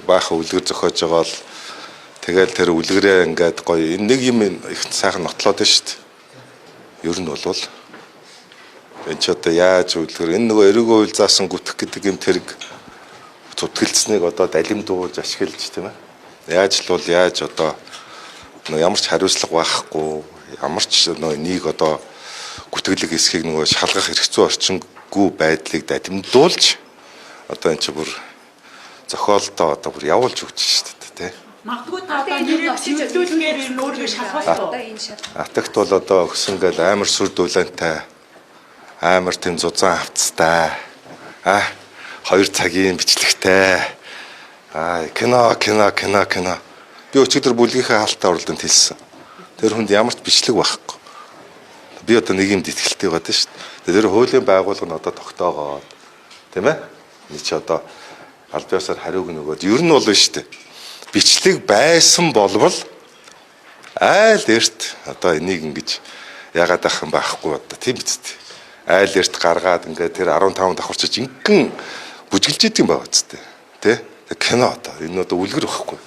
баахан үлгэр зохиож байгаа бол тэгэл тэр үлгэрээ ингээд гоё нэг юм их сайхан нотлоод байна шүү дээ. Ер нь бол энэ ч одоо яаж үлгэр энэ нөгөө эргөө хууль заасан гүтэх гэдэг юм тэрэг зүтгэлцснийг одоо далимдуулж ашиглаж тийм ээ. Яаж л бол яаж одоо ямар ч хариуцлага байхгүй ямар ч нэг одоо гүтгэлэг хэсгийг нөгөө шалгах хэрэгцүү орчингүй байдлыг далимдуулж одоо энэ ч бүр зохиолдоо одоо бүр явуулж өгч шүү дээ тий. Магадгүй та одоо нэрийг зөвлөлгээр энэ өөрийгөө шалгуулсан. Атагт бол одоо өгсөнгөл амар сүр дулаантай амар тийм зузаан хавцтай 2 цагийн бичлэгтэй кино би өчигдөр бүлгийнхээ хаалтаа оролдонд хэлсэн. Тэр хүнд ямар ч бичлэг байхгүй. Би одоо нэг юмд итгэлтэй байгаа шүү дээ. Тэр хуулийн байгууллага нь одоо тогтоогоод тийм ээ. Эний чи одоо аль биесээр хариуг нөгөөд ер нь бол шүү дээ. Бичлэг байсан болвол айл эрт одоо энийг ингэж яагаад ах юм байхгүй одоо тийм биз дээ. Айл эрт гаргаад ингээд тэр 15 давхарчиж инхэн бүжгэлж идэг юм байна үсттэй. Тэ? Кино одоо энэ одоо үлгэр واخхгүй.